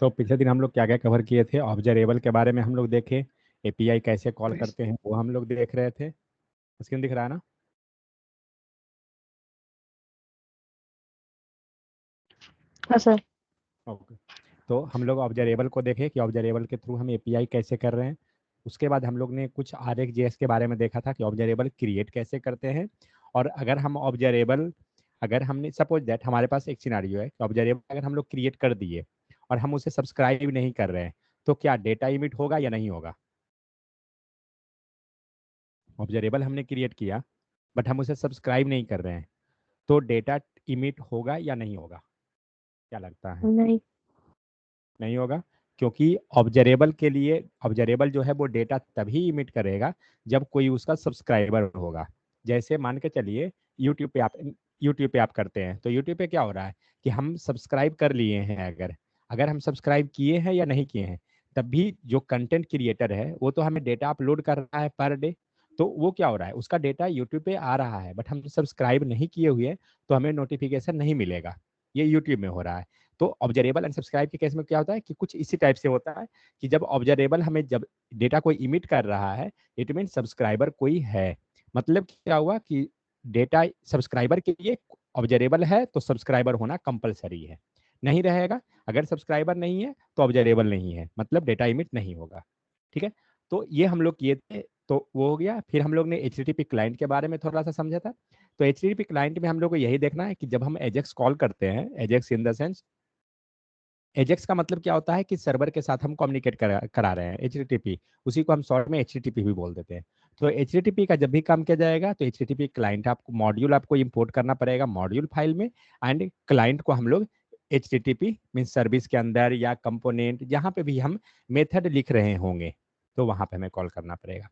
तो पिछले दिन हम लोग क्या क्या कवर किए थे, ऑब्जर्वेबल के बारे में हम लोग देखे, एपीआई कैसे कॉल करते हैं वो हम लोग देख रहे थे। स्क्रीन दिख रहा है ना? हाँ सर। ओके। तो हम लोग ऑब्जर्वेबल को देखे कि ऑब्जर्वेबल के थ्रू हम एपीआई कैसे कर रहे हैं। उसके बाद हम लोग ने कुछ RxJS के बारे में देखा था कि ऑब्जर्वेबल क्रिएट कैसे करते हैं। और अगर हम ऑब्जर्वेबल, अगर हमने सपोज दैट हमारे पास एक सिनारियो है कि ऑब्जर्वेबल अगर हम लोग क्रिएट कर दिए और हम उसे सब्सक्राइब नहीं कर रहे हैं, तो क्या डेटा इमिट होगा या नहीं होगा? ऑब्जर्वेबल हमने क्रिएट किया बट हम उसे सब्सक्राइब नहीं कर रहे हैं, तो डेटा इमिट होगा या नहीं होगा? क्या लगता है? नहीं। नहीं होगा। क्योंकि ऑब्जर्वेबल के लिए, ऑब्जर्वेबल जो है वो डेटा तभी इमिट करेगा जब कोई उसका सब्सक्राइबर होगा। जैसे मान के चलिए यूट्यूब पे आप करते हैं, तो यूट्यूब पे क्या हो रहा है कि हम सब्सक्राइब कर लिए हैं, अगर अगर हम सब्सक्राइब किए हैं या नहीं किए हैं, तब भी जो कंटेंट क्रिएटर है वो तो हमें डेटा अपलोड कर रहा है पर डे। तो वो क्या हो रहा है, उसका डेटा यूट्यूब पे आ रहा है बट हम सब्सक्राइब नहीं किए हुए हैं, तो हमें नोटिफिकेशन नहीं मिलेगा। ये यूट्यूब में हो रहा है। तो ऑब्जर्वेबल एंड सब्सक्राइब के केस में क्या होता है कि कुछ इसी टाइप से होता है कि जब ऑब्जर्वेबल हमें जब डेटा कोई इमिट कर रहा है, इट मीन सब्सक्राइबर कोई है। मतलब क्या हुआ कि डेटा सब्सक्राइबर के लिए ऑब्जर्वेबल है तो सब्सक्राइबर होना कंपलसरी है। नहीं रहेगा, अगर सब्सक्राइबर नहीं है तो ऑब्जर्वेबल नहीं है, मतलब डेटा इमिट नहीं होगा। ठीक है। तो ये हम लोग किए थे, तो वो हो गया। फिर हम लोग ने HTTP क्लाइंट के बारे में थोड़ा सा समझा था। तो HTTP क्लाइंट में हम लोग को यही देखना है कि जब हम एजेक्स कॉल करते हैं, Ajax in the sense, Ajax का मतलब क्या होता है कि सर्वर के साथ हम कम्युनिकेट करा रहे हैं, HTTP, उसी को हम शॉर्ट में HTTP भी बोल देते हैं। तो HTTP का जब भी काम किया जाएगा तो HTTP क्लाइंट आपको मॉड्यूल आपको इंपोर्ट करना पड़ेगा मॉड्यूल फाइल में। एंड क्लाइंट को हम लोग HTTP मीन सर्विस के अंदर या कंपोनेंट जहाँ पे भी हम मेथड लिख रहे होंगे, तो वहां पे हमें कॉल करना पड़ेगा।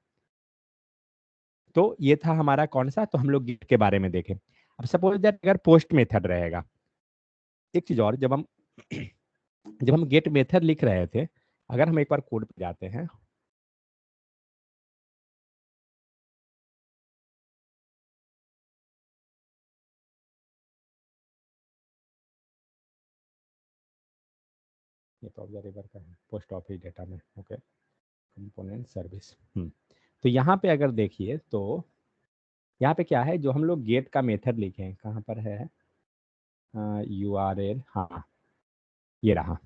तो ये था हमारा कौन सा, तो हम लोग गिट के बारे में देखें। अब सपोज दैट अगर पोस्ट मेथड रहेगा, एक चीज और, जब हम गेट मेथड लिख रहे थे, अगर हम एक बार कोड पे जाते हैं, ये तो ऑब्जर्वेबल का है, पोस्ट ऑफिस डेटा में, ओके, कंपोनेंट सर्विस। तो यहाँ पे अगर देखिए तो यहाँ पे क्या है, जो हम लोग गेट का मेथड लिखे हैं, कहाँ पर है, URL, हाँ ये रहा,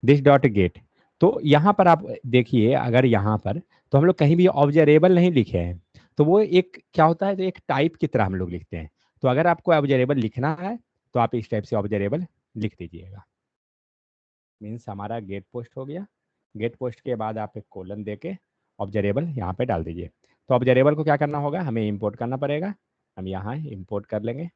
दिस डॉट गेट। तो यहाँ पर आप देखिए, अगर यहाँ पर तो हम लोग कहीं भी ऑब्जर्वेबल नहीं लिखे हैं, तो वो एक क्या होता है, तो एक टाइप की तरह हम लोग लिखते हैं। तो अगर आपको ऑब्जर्वेबल लिखना है तो आप इस टाइप से ऑब्जर्वेबल लिख दीजिएगा। मीन्स हमारा गेट पोस्ट हो गया। गेट पोस्ट के बाद आप एक कोलन दे के ऑब्जर्वेबल यहाँ पे डाल दीजिए। तो ऑब्जर्वेबल को क्या करना होगा, हमें इंपोर्ट करना पड़ेगा। हम यहाँ इंपोर्ट कर लेंगे,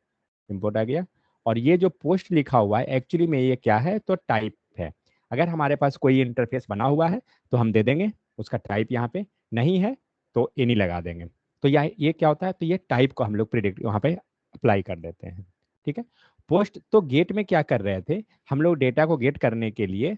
इंपोर्ट आ गया। और ये जो पोस्ट लिखा हुआ है एक्चुअली में ये क्या है, तो टाइप है। अगर हमारे पास कोई इंटरफेस बना हुआ है तो हम दे देंगे उसका टाइप यहाँ पे, नहीं है तो एनी लगा देंगे। तो ये क्या होता है, तो ये टाइप को हम लोग प्रिडिक्ट वहाँ पे अप्लाई कर देते हैं। ठीक है। पोस्ट तो गेट में क्या कर रहे थे, हम लोग डेटा को गेट करने के लिए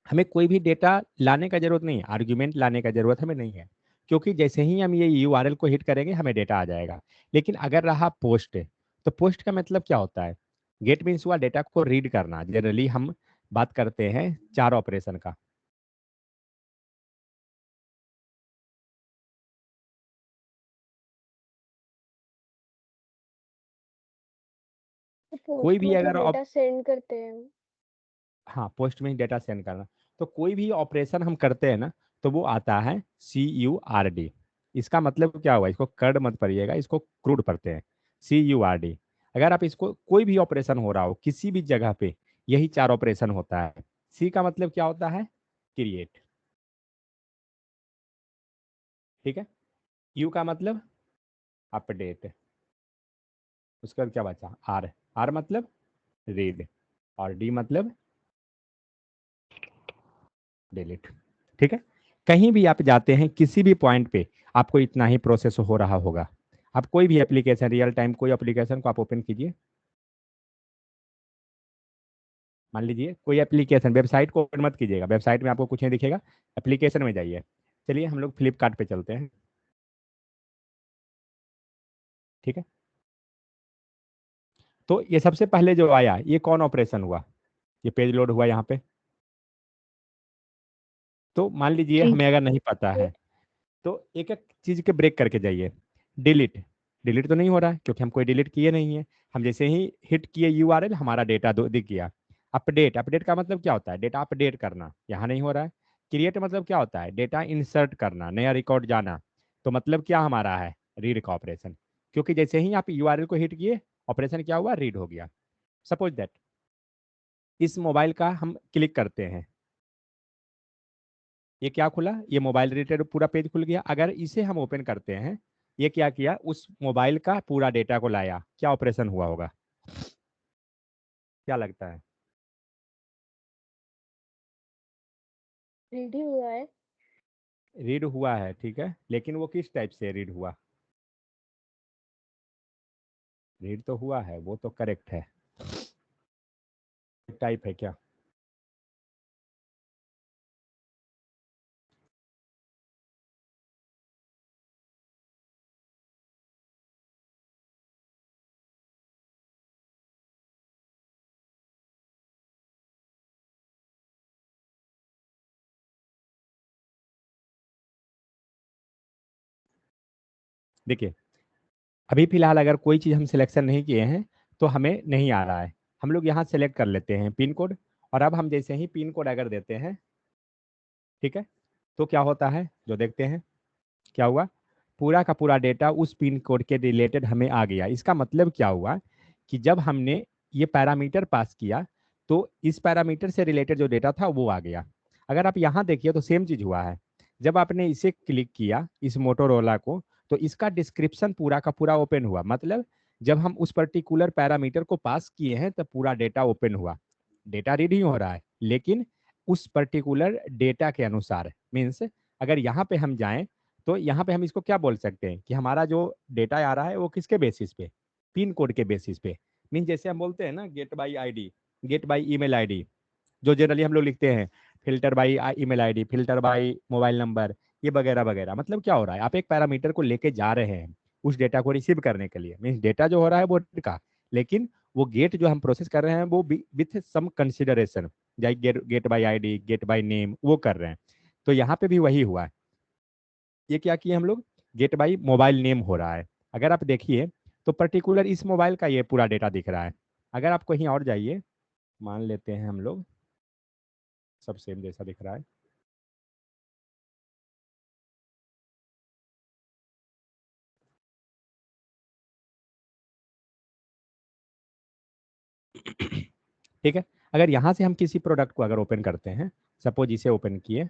हमें कोई भी डेटा लाने का जरूरत नहीं है, आर्ग्यूमेंट लाने का जरूरत हमें नहीं है, क्योंकि जैसे ही हम ये URL को हिट करेंगे हमें डेटा आ जाएगा। लेकिन अगर रहा पोस्ट, तो पोस्ट का मतलब क्या होता है, गेट मीन्स हुआ डेटा को रीड करना। जनरली हम बात करते हैं 4 ऑपरेशन का। तो कोई पोस्ट भी में तो अगर डेटा सेंड करते हैं। हाँ, पोस्ट में ही डेटा सेंड करना। तो कोई भी ऑपरेशन हम करते हैं ना, तो वो आता है CURD। इसका मतलब क्या हुआ, इसको कर्ड मत पढ़िएगा, इसको क्रूड पढ़ते हैं, CURD। अगर आप इसको, कोई भी ऑपरेशन हो रहा हो किसी भी जगह पे, यही 4 ऑपरेशन होता है। C का मतलब क्या होता है, क्रिएट। ठीक है। U का मतलब अपडेट। उसके बाद क्या बचा, R। R मतलब रीड। और D मतलब डिलीट। ठीक है। कहीं भी आप जाते हैं किसी भी पॉइंट पे, आपको इतना ही प्रोसेस हो रहा होगा। आप कोई भी एप्लीकेशन, रियल टाइम कोई एप्लीकेशन को आप ओपन कीजिए, मान लीजिए कोई एप्लीकेशन, वेबसाइट को ओपन मत कीजिएगा, वेबसाइट में आपको कुछ नहीं दिखेगा, एप्लीकेशन में जाइए। चलिए हम लोग फ्लिपकार्ट पे चलते हैं। ठीक है। तो ये सबसे पहले जो आया, ये कौन ऑपरेशन हुआ, ये पेज लोड हुआ यहाँ पे। तो मान लीजिए जी। हमें अगर नहीं पता है तो एक एक चीज के ब्रेक करके जाइए। डिलीट, डिलीट तो नहीं हो रहा है क्योंकि हम कोई डिलीट किए नहीं है। हम जैसे ही हिट किए यूआरएल हमारा डेटा दिख गया। अपडेट, अपडेट का मतलब क्या होता है? डेटा अपडेट करना, यहाँ नहीं हो रहा है। क्रिएट मतलब क्या होता है? डेटा इंसर्ट करना, नया रिकॉर्ड जाना। तो मतलब क्या हमारा है? रीड का ऑपरेशन, क्योंकि जैसे ही आप यूआरएल को हिट किए ऑपरेशन क्या हुआ? रीड हो गया। सपोज दैट इस मोबाइल का हम क्लिक करते हैं, ये क्या खुला? ये मोबाइल रिलेटेड पूरा पेज खुल गया। अगर इसे हम ओपन करते हैं, ये क्या किया? उस मोबाइल का पूरा डेटा को लाया। क्या ऑपरेशन हुआ होगा? क्या लगता है? रेडी हुआ है। रीड हुआ है, ठीक है, लेकिन वो किस टाइप से रीड हुआ? रीड तो हुआ है, वो तो करेक्ट है। टाइप है क्या? देखिए, अभी फिलहाल अगर कोई चीज़ हम सिलेक्शन नहीं किए हैं तो हमें नहीं आ रहा है। हम लोग यहाँ सेलेक्ट कर लेते हैं पिन कोड, और अब हम जैसे ही पिन कोड अगर देते हैं, ठीक है, तो क्या होता है जो देखते हैं? क्या हुआ? पूरा का पूरा डेटा उस पिन कोड के रिलेटेड हमें आ गया। इसका मतलब क्या हुआ कि जब हमने ये पैरामीटर पास किया तो इस पैरामीटर से रिलेटेड जो डेटा था वो आ गया। अगर आप यहाँ देखिए तो सेम चीज हुआ है। जब आपने इसे क्लिक किया, इस मोटोरोला को, तो इसका डिस्क्रिप्शन पूरा का पूरा ओपन हुआ। मतलब जब हम उस पर्टिकुलर पैरामीटर को पास किए हैं तब पूरा डेटा ओपन हुआ। डेटा रीड ही हो रहा है लेकिन उस पर्टिकुलर डेटा के अनुसार। मीन्स अगर यहाँ पे हम जाएं तो यहाँ पे हम इसको क्या बोल सकते हैं कि हमारा जो डेटा आ रहा है वो किसके बेसिस पे? पिन कोड के बेसिस पे। मीन जैसे हम बोलते हैं ना get by ID, get by email ID, जो जनरली हम लोग लिखते हैं filter by email ID, filter by mobile number, ये वगैरह वगैरह। मतलब क्या हो रहा है? आप एक पैरामीटर को लेके जा रहे हैं उस डेटा को रिसीव करने के लिए। मीन्स डेटा जो हो रहा है वो का, लेकिन वो गेट जो हम प्रोसेस कर रहे हैं वो with some consideration, get get by ID, get by name, वो कर रहे हैं। तो यहाँ पे भी वही हुआ है। ये क्या किए हम लोग? गेट बाई मोबाइल नेम हो रहा है। अगर आप देखिए तो पर्टिकुलर इस मोबाइल का ये पूरा डेटा दिख रहा है। अगर आप कहीं और जाइए, मान लेते हैं हम लोग सब सेम जैसा दिख रहा है। ठीक है, अगर यहाँ से हम किसी प्रोडक्ट को अगर ओपन करते हैं, सपोज इसे ओपन किए,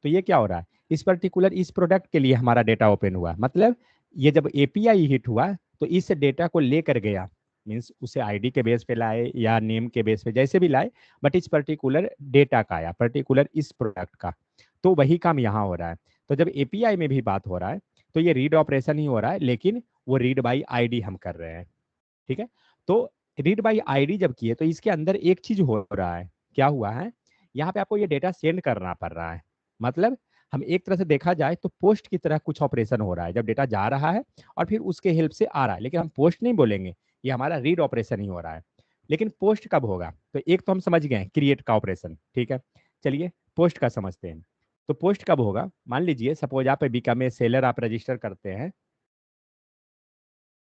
तो ये क्या हो रहा है? इस पर्टिकुलर इस प्रोडक्ट के लिए हमारा डेटा ओपन हुआ। मतलब ये जब एपीआई हिट हुआ तो इस डेटा को लेकर गया। मीन्स उसे आईडी के बेस पे लाए या नेम के बेस पे, जैसे भी लाए, बट इस पर्टिकुलर डेटा का आया, पर्टिकुलर इस प्रोडक्ट का। तो वही काम यहाँ हो रहा है। तो जब एपीआई में भी बात हो रहा है तो ये रीड ऑपरेशन ही हो रहा है, लेकिन वो रीड बाई आईडी हम कर रहे हैं। ठीक है, तो रीड बाई आईडी जब किए तो इसके अंदर एक चीज हो रहा है। क्या हुआ है? यहाँ पे आपको ये डेटा सेंड करना पड़ रहा है। मतलब हम एक तरह से देखा जाए तो पोस्ट की तरह कुछ ऑपरेशन हो रहा है। जब डेटा जा रहा है और फिर उसके हेल्प से आ रहा है, लेकिन हम पोस्ट नहीं बोलेंगे, ये हमारा रीड ऑपरेशन ही हो रहा है। लेकिन पोस्ट कब होगा? तो एक तो हम समझ गए क्रिएट का ऑपरेशन, ठीक है। चलिए पोस्ट का समझते हैं। तो पोस्ट कब होगा? मान लीजिए सपोज आप बिकम ए सेलर आप रजिस्टर करते हैं,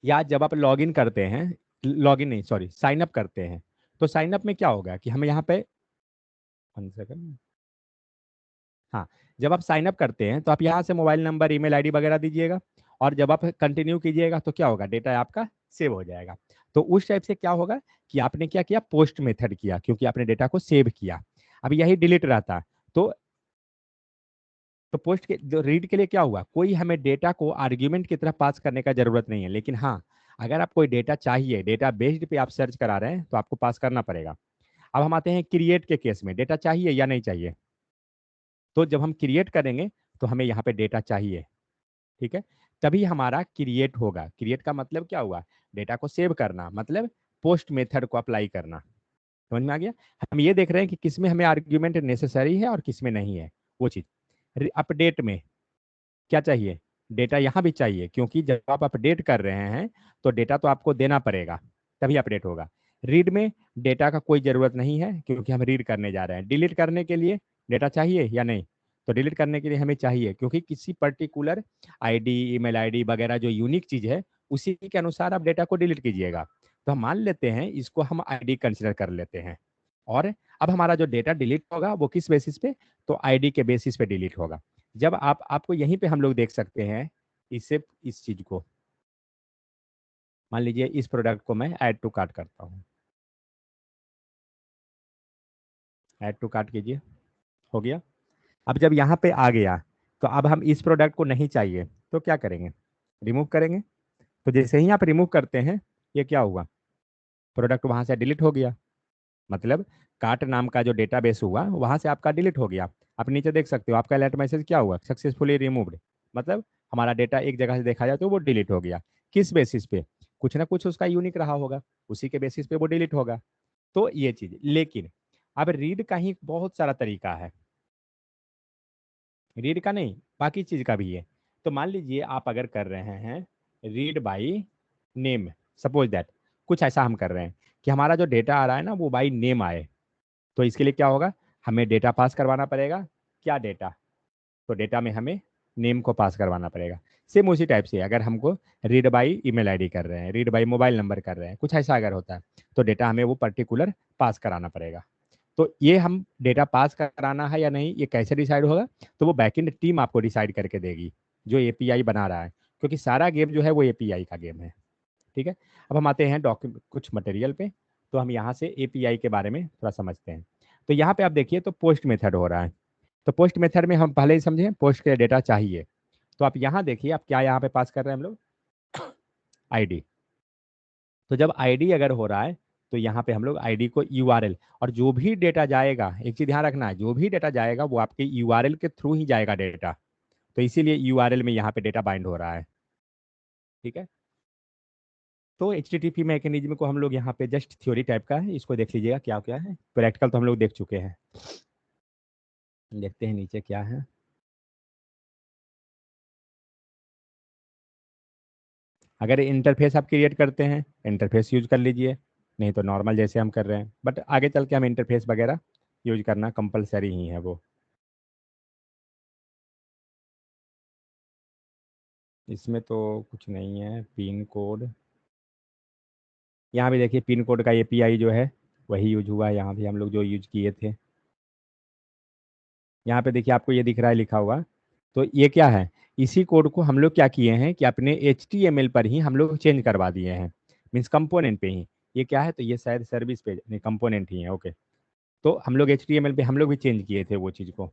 या जब आप लॉग इन करते हैं, लॉग इन नहीं सॉरी, साइन अप करते हैं। तो साइन अप में क्या होगा कि हम यहाँ पे 1 सेकंड, हाँ, जब आप साइन अप करते हैं तो आप यहाँ से मोबाइल नंबर, ईमेल आईडी वगैरह दीजिएगा, और जब आप कंटिन्यू कीजिएगा तो क्या होगा? डेटा आपका सेव हो जाएगा। तो उस टाइप से क्या होगा कि आपने क्या किया? पोस्ट मेथड किया, क्योंकि आपने डेटा को सेव किया। अब यही डिलीट रहता तो पोस्ट के जो रीड के लिए क्या हुआ? कोई हमें डेटा को आर्ग्यूमेंट की तरह पास करने का जरूरत नहीं है। लेकिन हाँ, अगर आप कोई डेटा चाहिए, डेटा बेस्ड पे आप सर्च करा रहे हैं, तो आपको पास करना पड़ेगा। अब हम आते हैं क्रिएट के केस में, डेटा चाहिए या नहीं चाहिए? तो जब हम क्रिएट करेंगे तो हमें यहाँ पे डेटा चाहिए, ठीक है, तभी हमारा क्रिएट होगा। क्रिएट का मतलब क्या हुआ? डेटा को सेव करना, मतलब पोस्ट मेथड को अप्लाई करना। समझ में आ गया? हम ये देख रहे हैं कि किसमें हमें आर्ग्यूमेंट नेसेसरी है और किसमें नहीं है, वो चीज। अपडेट में क्या चाहिए? डेटा यहाँ भी चाहिए, क्योंकि जब आप अपडेट कर रहे हैं तो डेटा तो आपको देना पड़ेगा, तभी अपडेट होगा। रीड में डेटा का कोई ज़रूरत नहीं है क्योंकि हम रीड करने जा रहे हैं। डिलीट करने के लिए डेटा चाहिए या नहीं? तो डिलीट करने के लिए हमें चाहिए क्योंकि किसी पर्टिकुलर आईडी, ईमेल आईडी वगैरह जो यूनिक चीज़ है उसी के अनुसार आप डेटा को डिलीट कीजिएगा। तो हम मान लेते हैं इसको हम आईडी कंसिडर कर लेते हैं। और अब हमारा जो डेटा डिलीट होगा वो किस बेसिस पे? तो आईडी के बेसिस पे डिलीट होगा। जब आपको यहीं पे हम लोग देख सकते हैं इससे इस चीज़ को, मान लीजिए इस प्रोडक्ट को मैं ऐड टू कार्ट करता हूँ। ऐड टू कार्ट कीजिए, हो गया। अब जब यहाँ पे आ गया तो अब हम इस प्रोडक्ट को नहीं चाहिए तो क्या करेंगे? रिमूव करेंगे। तो जैसे ही आप रिमूव करते हैं ये क्या हुआ? प्रोडक्ट वहाँ से डिलीट हो गया। मतलब कार्ट नाम का जो डेटाबेस हुआ वहाँ से आपका डिलीट हो गया। आप नीचे देख सकते हो आपका अलर्ट मैसेज क्या हुआ? Successfully removed. मतलब हमारा डेटा एक जगह से देखा जाए तो वो डिलीट हो गया। किस बेसिस पे? कुछ ना कुछ उसका यूनिक रहा होगा, उसी के बेसिस पे वो डिलीट होगा। तो ये चीज, लेकिन अब रीड का ही बहुत सारा तरीका है। रीड का नहीं, बाकी चीज का भी है। तो मान लीजिए आप अगर कर रहे हैं read by name, suppose that कुछ ऐसा हम कर रहे हैं कि हमारा जो डेटा आ रहा है ना वो बाई नेम आए। तो इसके लिए क्या होगा? हमें डेटा पास करवाना पड़ेगा। क्या डेटा? तो डेटा में हमें नेम को पास करवाना पड़ेगा। सेम उसी टाइप से अगर हमको रीड बाई ईमेल आईडी कर रहे हैं, रीड बाई मोबाइल नंबर कर रहे हैं, कुछ ऐसा अगर होता है तो डेटा हमें वो पर्टिकुलर पास कराना पड़ेगा। तो ये हम डेटा पास कराना है या नहीं ये कैसे डिसाइड होगा? तो वो बैकएंड टीम आपको डिसाइड करके देगी जो एपीआई बना रहा है, क्योंकि सारा गेम जो है वो एपीआई का गेम है। ठीक है। अब हम आते हैं डॉक्यूमेंट कुछ मटेरियल पे। तो हम यहाँ से एपीआई के बारे में थोड़ा समझते हैं। तो यहाँ पे आप देखिए तो पोस्ट मेथड हो रहा है। तो पोस्ट मेथड में हम पहले ही समझे पोस्ट के डेटा चाहिए। तो आप यहाँ देखिए आप क्या यहाँ पे पास कर रहे हैं हम लोग? आईडी। तो जब आईडी अगर हो रहा है तो यहाँ पे हम लोग आईडी को यूआरएल, और जो भी डेटा जाएगा एक चीज ध्यान रखना है, जो भी डेटा जाएगा वो आपके यूआरएल के थ्रू ही जाएगा डेटा। तो इसीलिए यूआरएल में यहाँ पे डेटा बाइंड हो रहा है। ठीक है। तो एचटीटीपी मैकेनिज्म को हम लोग यहाँ पे जस्ट थ्योरी टाइप का है, इसको देख लीजिएगा क्या क्या है। प्रैक्टिकल तो हम लोग देख चुके हैं। देखते हैं नीचे क्या है। अगर इंटरफेस आप क्रिएट करते हैं इंटरफेस यूज कर लीजिए, नहीं तो नॉर्मल जैसे हम कर रहे हैं, बट आगे चल के हम इंटरफेस वगैरह यूज करना कंपलसरी ही है वो। इसमें तो कुछ नहीं है। पिन कोड, यहाँ भी देखिए पिन कोड का एपीआई जो है वही यूज हुआ है, यहाँ भी हम लोग जो यूज किए थे। यहाँ पे देखिए आपको ये दिख रहा है लिखा हुआ। तो ये क्या है? इसी कोड को हम लोग क्या किए हैं कि अपने HTML पर ही हम लोग चेंज करवा दिए हैं, मीन्स कंपोनेंट पे ही। ये क्या है? तो ये शायद सर्विस पे नहीं, कंपोनेंट ही है। ओके। तो हम लोग HTML पे हम लोग भी चेंज किए थे वो चीज़ को।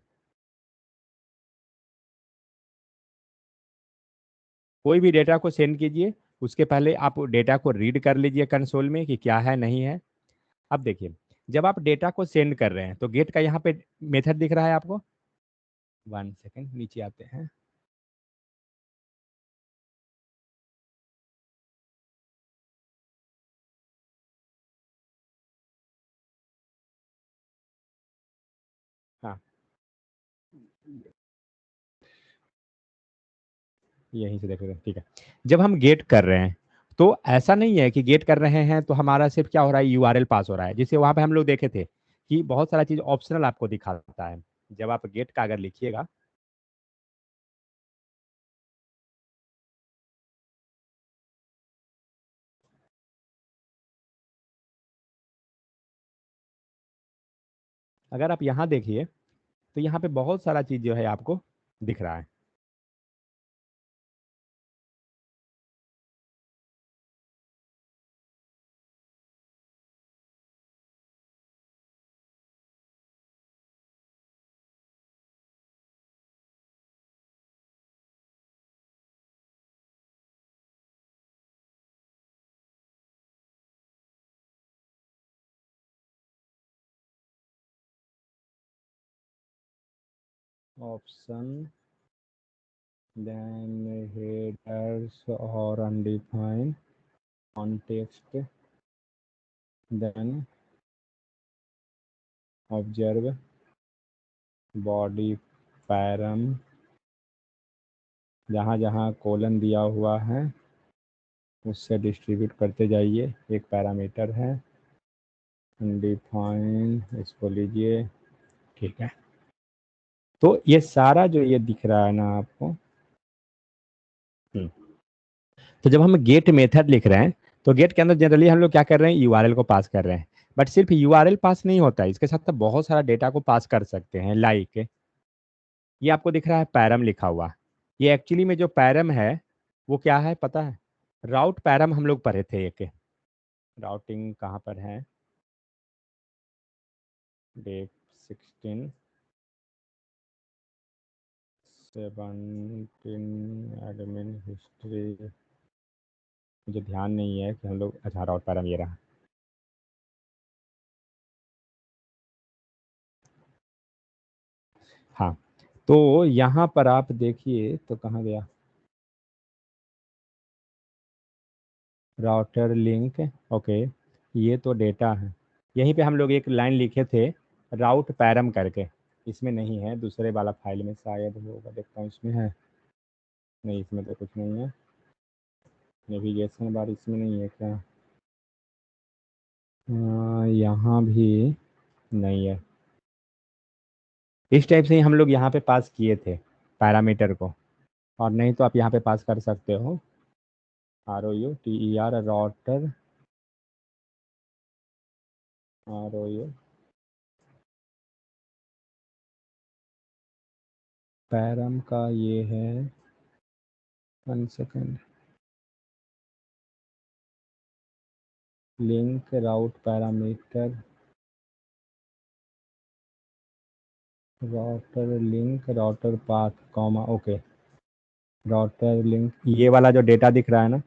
कोई भी डेटा को सेंड कीजिए उसके पहले आप डेटा को रीड कर लीजिए कंसोल में कि क्या है नहीं है। अब देखिए जब आप डेटा को सेंड कर रहे हैं तो गेट का यहाँ पे मेथड दिख रहा है आपको? 1 सेकेंड नीचे आते हैं। हाँ, यहीं से देख रहे हैं, ठीक है। जब हम गेट कर रहे हैं तो ऐसा नहीं है कि गेट कर रहे हैं तो हमारा सिर्फ क्या हो रहा है, यूआरएल पास हो रहा है, जिससे वहां पे हम लोग देखे थे कि बहुत सारा चीज ऑप्शनल आपको दिखाता है। जब आप गेट का अगर लिखिएगा, अगर आप यहाँ देखिए तो यहाँ पे बहुत सारा चीज जो है आपको दिख रहा है। ऑप्शन, देन हेडर्स और undefined context, then observe body param, जहाँ जहाँ कोलन दिया हुआ है उससे डिस्ट्रीब्यूट करते जाइए, एक पैरामीटर है। अनडिफाइंड, इसको लीजिए, ठीक है। तो ये सारा जो ये दिख रहा है ना आपको, तो जब हम गेट मेथड लिख रहे हैं तो गेट के अंदर जनरली हम लोग क्या कर रहे हैं, यूआरएल को पास कर रहे हैं। बट सिर्फ यूआरएल पास नहीं होता है, इसके साथ साथ बहुत सारा डेटा को पास कर सकते हैं। लाइक ये आपको दिख रहा है पैरम लिखा हुआ, ये एक्चुअली में जो पैरम है वो क्या है पता है? राउट पैरम हम लोग पढ़े थे एक। राउटिंग कहाँ पर है? डेट 16 17 एडमिन हिस्ट्री, मुझे ध्यान नहीं है कि हम लोग, अच्छा राउट पैरम ये रहा। हाँ, तो यहाँ पर आप देखिए तो कहाँ गया राउटर लिंक, ओके, ये तो डेटा है। यहीं पे हम लोग एक लाइन लिखे थे राउट पैरम करके, इसमें नहीं है, दूसरे वाला फाइल में शायद होगा, देखता हूँ इसमें है, नहीं इसमें तो कुछ नहीं है। नेविगेशन बार इसमें नहीं है क्या? यहाँ भी नहीं है। इस टाइप से ही हम लोग यहाँ पे पास किए थे पैरामीटर को, और नहीं तो आप यहाँ पे पास कर सकते हो ROUTER राउटर, ROU पैरम का ये है, 1 second, link route parameter, router link router path comma, okay, router link, ये वाला जो डेटा दिख रहा है ना,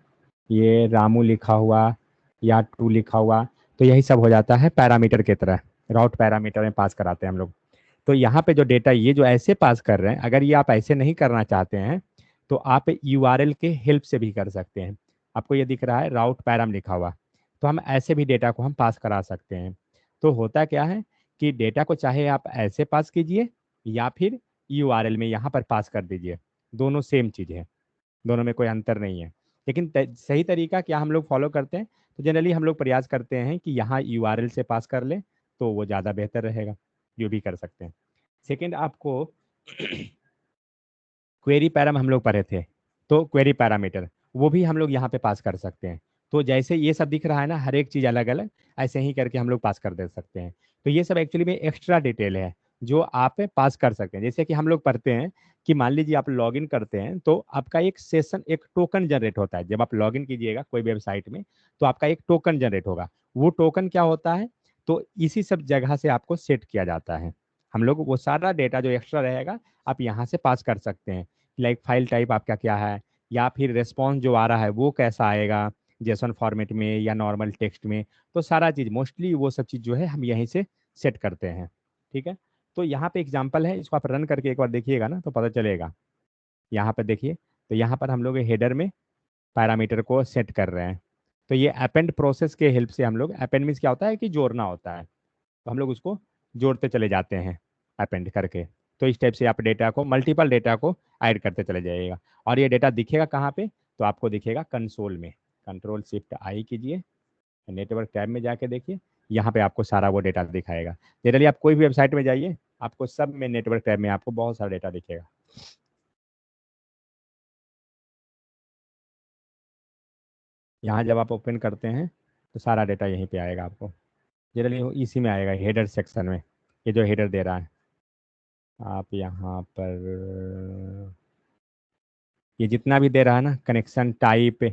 ये रामू लिखा हुआ या टू लिखा हुआ, तो यही सब हो जाता है पैरामीटर की तरह, राउट पैरामीटर में पास कराते हैं हम लोग। तो यहाँ पे जो डेटा ये जो ऐसे पास कर रहे हैं, अगर ये आप ऐसे नहीं करना चाहते हैं तो आप यूआरएल के हेल्प से भी कर सकते हैं। आपको ये दिख रहा है राउट पैराम लिखा हुआ, तो हम ऐसे भी डेटा को हम पास करा सकते हैं। तो होता क्या है कि डेटा को चाहे आप ऐसे पास कीजिए या फिर यूआरएल में यहाँ पर पास कर दीजिए, दोनों सेम चीज़ है, दोनों में कोई अंतर नहीं है। लेकिन सही तरीका क्या हम लोग फॉलो करते हैं, तो जनरली हम लोग प्रयास करते हैं कि यहाँ यूआरएल से पास कर लें, तो वो ज़्यादा बेहतर रहेगा, जो भी कर सकते हैं। सेकंड आपको क्वेरी पैराम हम लोग पढ़े थे, तो क्वेरी पैरामीटर वो भी हम लोग यहाँ पे पास कर सकते हैं। तो जैसे ये सब दिख रहा है ना, हर एक चीज़ अलग अलग, ऐसे ही करके हम लोग पास कर दे सकते हैं। तो ये सब एक्चुअली में एक्स्ट्रा डिटेल है जो आप पास कर सकते हैं। जैसे कि हम लोग पढ़ते हैं कि मान लीजिए आप लॉगिन करते हैं तो आपका एक सेशन, एक टोकन जनरेट होता है। जब आप लॉगिन कीजिएगा कोई वेबसाइट में तो आपका एक टोकन जनरेट होगा। वो टोकन क्या होता है, तो इसी सब जगह से आपको सेट किया जाता है। हम लोग वो सारा डेटा जो एक्स्ट्रा रहेगा आप यहाँ से पास कर सकते हैं। लाइक फाइल टाइप आपका क्या है, या फिर रिस्पॉन्स जो आ रहा है वो कैसा आएगा, जेसन फॉर्मेट में या नॉर्मल टेक्स्ट में, तो सारा चीज़ मोस्टली वो सब चीज़ जो है हम यहीं से सेट करते हैं। ठीक है, तो यहाँ पे एग्जांपल है, इसको आप रन करके एक बार देखिएगा ना तो पता चलेगा। यहाँ पर देखिए, तो यहाँ पर हम लोग हेडर में पैरामीटर को सेट कर रहे हैं। तो ये अपेंड प्रोसेस के हेल्प से हम लोग, अपेंड मीन्स क्या होता है कि जोड़ना होता है, तो हम लोग उसको जोड़ते चले जाते हैं अपेंड करके। तो इस टाइप से आप डेटा को, मल्टीपल डेटा को ऐड करते चले जाइएगा। और ये डेटा दिखेगा कहाँ पे, तो आपको दिखेगा कंसोल में। कंट्रोल शिफ्ट आई कीजिए, नेटवर्क टैब में जाके देखिए, यहाँ पे आपको सारा वो डेटा दिखाएगा। जनरली आप कोई भी वेबसाइट में जाइए, आपको सब में नेटवर्क टैब में आपको बहुत सारा डेटा दिखेगा। यहाँ जब आप ओपन करते हैं तो सारा डेटा यहीं पे आएगा आपको, जनरली इसी में आएगा, हेडर सेक्शन में। ये जो हेडर दे रहा है आप यहाँ पर, ये जितना भी दे रहा है ना, कनेक्शन टाइप,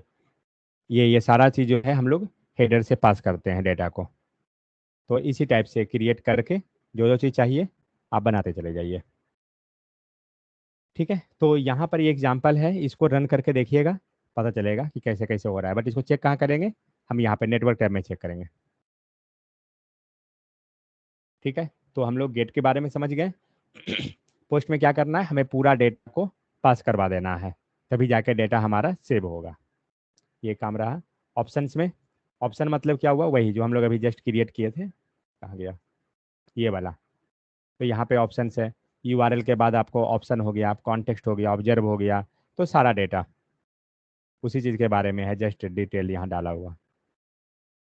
ये सारा चीज़ जो है हम लोग हेडर से पास करते हैं डेटा को। तो इसी टाइप से क्रिएट करके जो जो चीज़ चाहिए आप बनाते चले जाइए। ठीक है, तो यहाँ पर ये एग्जांपल है, इसको रन करके देखिएगा, पता चलेगा कि कैसे कैसे हो रहा है। बट इसको चेक कहाँ करेंगे, हम यहाँ पे नेटवर्क टैब में चेक करेंगे। ठीक है, तो हम लोग गेट के बारे में समझ गए। पोस्ट में क्या करना है, हमें पूरा डेटा को पास करवा देना है, तभी जाके डेटा हमारा सेव होगा। ये काम रहा। ऑप्शंस में, ऑप्शन मतलब क्या हुआ, वही जो हम लोग अभी जस्ट क्रिएट किए थे, कहाँ गया ये वाला। तो यहाँ पे ऑप्शंस है, यूआरएल के बाद आपको ऑप्शन हो गया, आप कॉन्टेक्स्ट हो गया, ऑब्जर्व हो गया, तो सारा डेटा उसी चीज़ के बारे में है, जस्ट डिटेल यहाँ डाला हुआ।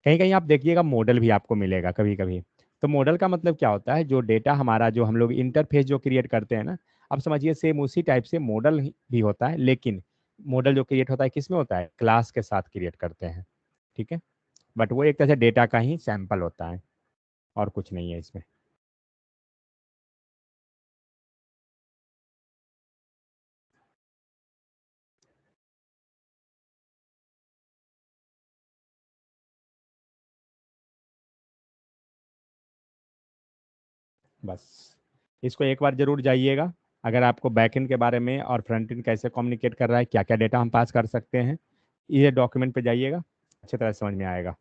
कहीं कहीं आप देखिएगा मॉडल भी आपको मिलेगा कभी कभी। तो मॉडल का मतलब क्या होता है, जो डेटा हमारा जो हम लोग इंटरफेस जो क्रिएट करते हैं ना, आप समझिए सेम उसी टाइप से मॉडल भी होता है, लेकिन मॉडल जो क्रिएट होता है किस में होता है, क्लास के साथ क्रिएट करते हैं। ठीक है, बट वो एक तरह से डेटा का ही सैंपल होता है और कुछ नहीं है इसमें। बस इसको एक बार जरूर जाइएगा। अगर आपको बैकएंड के बारे में और फ्रंट एंड कैसे कम्युनिकेट कर रहा है, क्या क्या डेटा हम पास कर सकते हैं, ये डॉक्यूमेंट पे जाइएगा, अच्छी तरह से समझ में आएगा।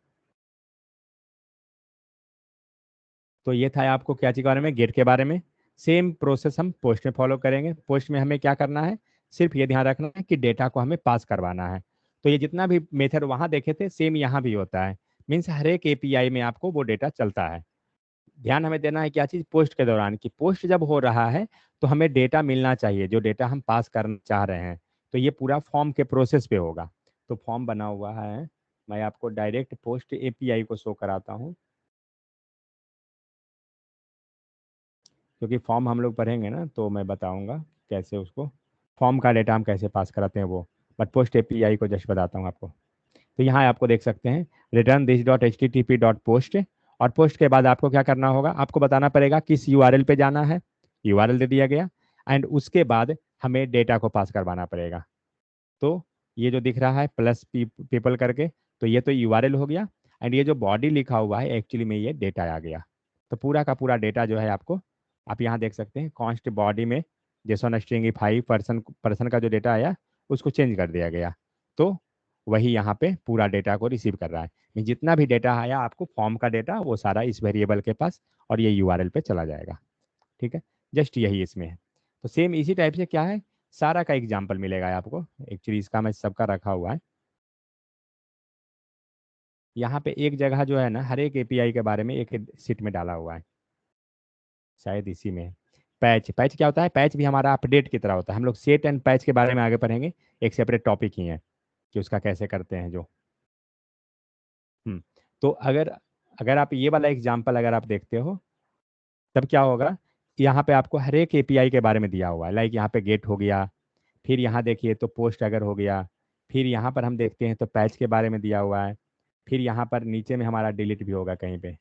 तो ये था आपको क्या चीज़ के बारे में, गेट के बारे में। सेम प्रोसेस हम पोस्ट में फॉलो करेंगे। पोस्ट में हमें क्या करना है, सिर्फ ये ध्यान रखना है कि डेटा को हमें पास करवाना है। तो ये जितना भी मेथड वहाँ देखे थे सेम यहाँ भी होता है। मीन्स हर एक एपीआई में आपको वो डेटा चलता है। ध्यान हमें देना है क्या चीज़, पोस्ट के दौरान, कि पोस्ट जब हो रहा है तो हमें डेटा मिलना चाहिए, जो डेटा हम पास करना चाह रहे हैं। तो ये पूरा फॉर्म के प्रोसेस पे होगा। तो फॉर्म बना हुआ है, मैं आपको डायरेक्ट पोस्ट एपीआई को शो कराता हूँ, क्योंकि फॉर्म हम लोग पढ़ेंगे ना तो मैं बताऊंगा कैसे उसको, फॉर्म का डेटा हम कैसे पास कराते हैं वो। बट पोस्ट एपीआई को जस्ट बताता हूँ आपको। तो यहाँ आपको देख सकते हैं return this dot H T T P dot post. और पोस्ट के बाद आपको क्या करना होगा, आपको बताना पड़ेगा किस यूआरएल पे जाना है, यूआरएल दे दिया गया। एंड उसके बाद हमें डेटा को पास करवाना पड़ेगा। तो ये जो दिख रहा है प्लस पीपल करके, तो ये तो यूआरएल हो गया। एंड ये जो बॉडी लिखा हुआ है एक्चुअली में ये डेटा आ गया। तो पूरा का पूरा डेटा जो है आपको, आप यहाँ देख सकते हैं कॉन्स्ट बॉडी में जेसन स्ट्रिंग 5 पर्सन पर्सन का जो डेटा आया उसको चेंज कर दिया गया। तो वही यहाँ पे पूरा डेटा को रिसीव कर रहा है। जितना भी डेटा आया आपको फॉर्म का डेटा, वो सारा इस वेरिएबल के पास और ये यूआरएल पे चला जाएगा। ठीक है, जस्ट यही इसमें है। तो सेम इसी टाइप से क्या है, सारा का एग्जाम्पल मिलेगा आपको। एक्चुअली इसका मैं सबका रखा हुआ है यहाँ पे एक जगह जो है ना, हर एक एपीआई के बारे में एक सीट में डाला हुआ है, शायद इसी में। पैच, पैच क्या होता है, पैच भी हमारा अपडेट की तरह होता है। हम लोग सेट एंड पैच के बारे में आगे पढ़ेंगे, एक सेपरेट टॉपिक ही है कि उसका कैसे करते हैं जो। हम्म तो अगर अगर आप ये वाला एग्जाम्पल अगर आप देखते हो, तब क्या होगा, यहाँ पे आपको हर एक एपीआई के बारे में दिया हुआ है। लाइक यहाँ पे गेट हो गया, फिर यहाँ देखिए तो पोस्ट अगर हो गया, फिर यहाँ पर हम देखते हैं तो पैच के बारे में दिया हुआ है, फिर यहाँ पर नीचे में हमारा डिलीट भी होगा कहीं पे।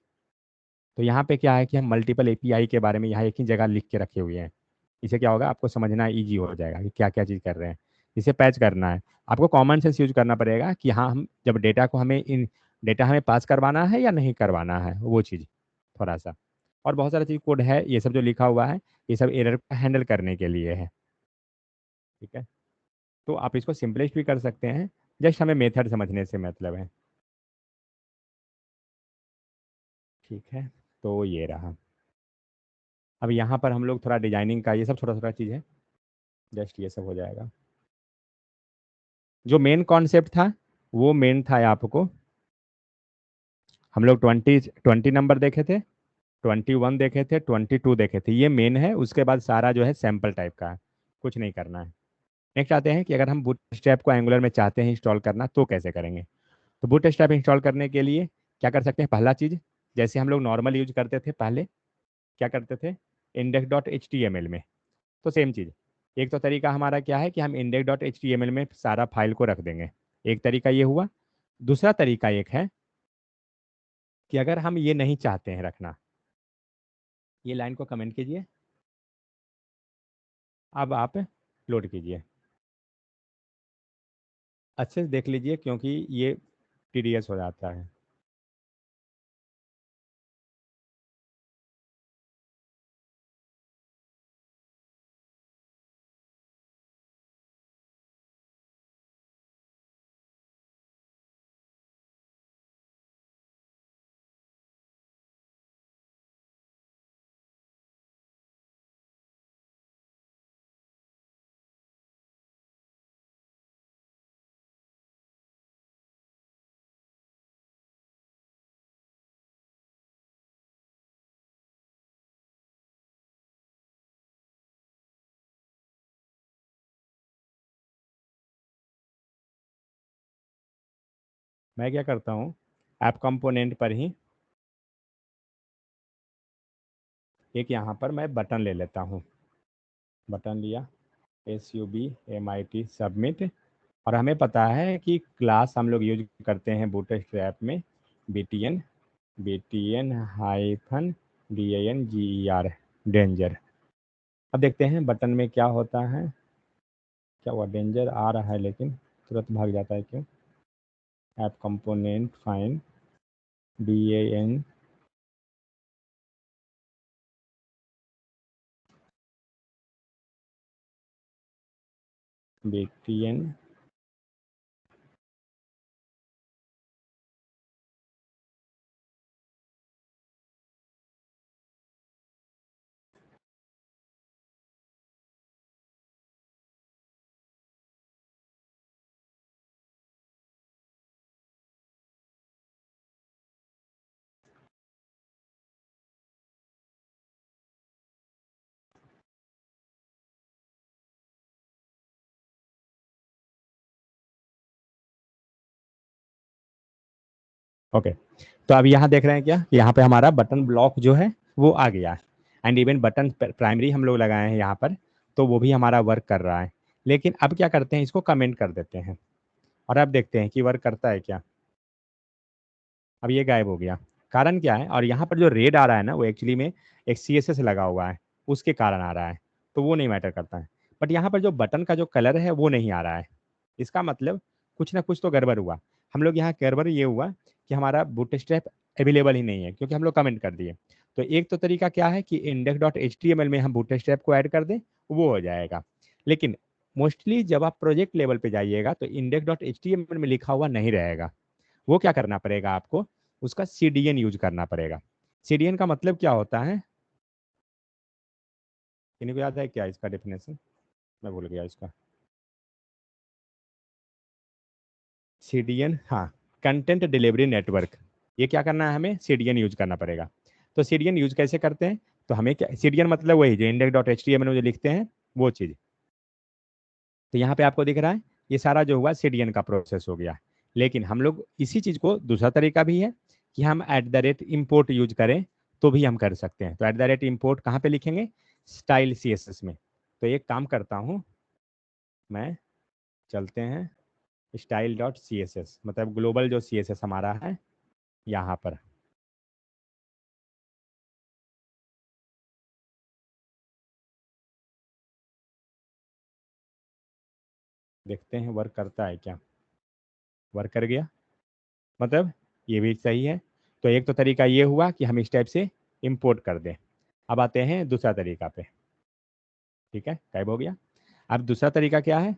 तो यहाँ पे क्या है कि हम मल्टीपल एपीआई के बारे में यहाँ एक ही जगह लिख के रखे हुए हैं। इसे क्या होगा, आपको समझना इजी हो जाएगा कि क्या क्या चीज़ कर रहे हैं। इसे पैच करना है, आपको कॉमन सेंस यूज करना पड़ेगा कि हाँ हम जब डेटा को हमें इन डेटा हमें पास करवाना है या नहीं करवाना है, वो चीज़ थोड़ा सा। और बहुत सारा चीज़ कोड है, ये सब जो लिखा हुआ है ये सब एरर को हैंडल करने के लिए है। ठीक है, तो आप इसको सिंपलिस्ट भी कर सकते हैं, जस्ट हमें मेथड समझने से मतलब है। ठीक है, तो ये रहा। अब यहाँ पर हम लोग थोड़ा डिजाइनिंग का ये सब छोटा छोटा चीज़ है, जस्ट ये सब हो जाएगा। जो मेन कॉन्सेप्ट था वो मेन था आपको, हम लोग 20 नंबर देखे थे, 21 देखे थे, 22 देखे थे, ये मेन है। उसके बाद सारा जो है सैम्पल टाइप का है, कुछ नहीं करना है। नेक्स्ट आते हैं कि अगर हम बूटस्ट्रैप को एंगुलर में चाहते हैं इंस्टॉल करना तो कैसे करेंगे। तो बूटस्ट्रैप इंस्टॉल करने के लिए क्या कर सकते हैं, पहला चीज़, जैसे हम लोग नॉर्मल यूज करते थे पहले, क्या करते थे, index dot H T M L में। तो सेम चीज़, एक तो तरीका हमारा क्या है कि हम index dot H T M L में सारा फाइल को रख देंगे, एक तरीका ये हुआ। दूसरा तरीका एक है कि अगर हम ये नहीं चाहते हैं रखना, ये लाइन को कमेंट कीजिए, अब आप लोड कीजिए, अच्छे से देख लीजिए क्योंकि ये टीडीएस हो जाता है। मैं क्या करता हूँ, ऐप कंपोनेंट पर ही एक यहाँ पर मैं बटन ले लेता हूँ, बटन लिया, SUBMIT सबमिट। और हमें पता है कि क्लास हम लोग यूज करते हैं बूटस्ट्रैप में BTN हाइफन DANGER डेंजर। अब देखते हैं बटन में क्या होता है। क्या हुआ, डेंजर आ रहा है लेकिन तुरंत भाग जाता है क्यों? App component fine DAN BTN okay. तो अब यहाँ देख रहे हैं क्या, यहाँ पे हमारा बटन ब्लॉक जो है वो आ गया है। एंड इवन बटन प्राइमरी हम लोग लगाए हैं यहाँ पर, तो वो भी हमारा वर्क कर रहा है। लेकिन अब क्या करते हैं, इसको कमेंट कर देते हैं और अब देखते हैं कि वर्क करता है क्या। अब ये गायब हो गया, कारण क्या है? और यहाँ पर जो रेड आ रहा है ना, वो एक्चुअली में एक CSS लगा हुआ है, उसके कारण आ रहा है, तो वो नहीं मैटर करता है। बट यहाँ पर जो बटन का जो कलर है वो नहीं आ रहा है, इसका मतलब कुछ ना कुछ तो गड़बड़ हुआ। हम लोग यहाँ गड़बड़ ये हुआ कि हमारा बूटस्ट्रैप अवेलेबल ही नहीं है, क्योंकि हम लोग कमेंट कर दिए। तो एक तो तरीका क्या है कि index.html में हम बूटस्ट्रैप को ऐड कर दें, वो हो जाएगा। लेकिन मोस्टली जब आप प्रोजेक्ट लेवल पे जाइएगा तो index.html में लिखा हुआ नहीं रहेगा। वो क्या करना पड़ेगा आपको, उसका CDN यूज करना पड़ेगा। CDN का मतलब क्या होता है, किन्हीं को याद है क्या इसका डेफिनेशन? मैं भूल गया इसका। CDN, हाँ, कंटेंट डिलीवरी नेटवर्क। ये क्या करना है, हमें CDN यूज करना पड़ेगा। तो CDN यूज कैसे करते हैं? तो हमें क्या, CDN मतलब वही जो index.html में जो लिखते हैं वो चीज़। तो यहाँ पे आपको दिख रहा है ये सारा जो हुआ CDN का प्रोसेस हो गया। लेकिन हम लोग इसी चीज़ को, दूसरा तरीका भी है कि हम @import यूज करें तो भी हम कर सकते हैं। तो @import कहाँ पे लिखेंगे, स्टाइल CSS में। तो एक काम करता हूँ मैं, चलते हैं style.css, मतलब ग्लोबल जो CSS हमारा है यहाँ पर। देखते हैं वर्क करता है क्या। वर्क कर गया, मतलब ये भी सही है। तो एक तो तरीका ये हुआ कि हम इस टाइप से इंपोर्ट कर दें। अब आते हैं दूसरा तरीका पे। ठीक है, गायब हो गया। अब दूसरा तरीका क्या है,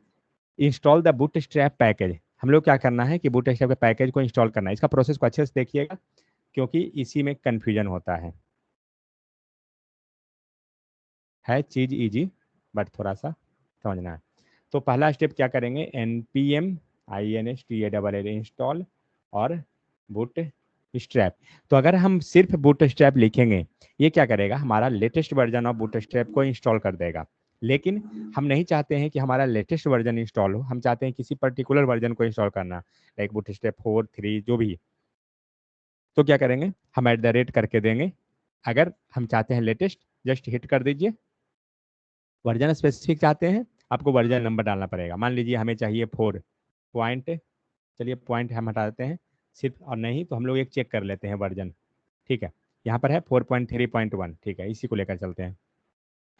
इंस्टॉल द बूटस्ट्रैप पैकेज। हम लोग क्या करना है कि बूटस्ट्रैप के पैकेज को इंस्टॉल करना है। इसका प्रोसेस को अच्छे से देखिएगा, क्योंकि इसी में कन्फ्यूजन होता है चीज़ इजी, बट थोड़ा सा समझना है। तो पहला स्टेप क्या करेंगे, npm install इंस्टॉल और बूट स्ट्रैप। तो अगर हम सिर्फ बूट स्ट्रैप लिखेंगे, ये क्या करेगा, हमारा latest version of boot strap को इंस्टॉल कर देगा। लेकिन हम नहीं चाहते हैं कि हमारा लेटेस्ट वर्जन इंस्टॉल हो, हम चाहते हैं किसी पर्टिकुलर वर्जन को इंस्टॉल करना, लाइक बूट स्ट्रैप 4, 3 जो भी। तो क्या करेंगे, हम @ करके देंगे। अगर हम चाहते हैं लेटेस्ट, जस्ट हिट कर दीजिए। वर्जन स्पेसिफिक चाहते हैं, आपको वर्जन नंबर डालना पड़ेगा। मान लीजिए हमें चाहिए 4 पॉइंट, चलिए पॉइंट हम हटा देते हैं सिर्फ, और नहीं तो हम लोग एक चेक कर लेते हैं वर्जन। ठीक है, यहाँ पर है 4.3.1, ठीक है, इसी को लेकर चलते हैं।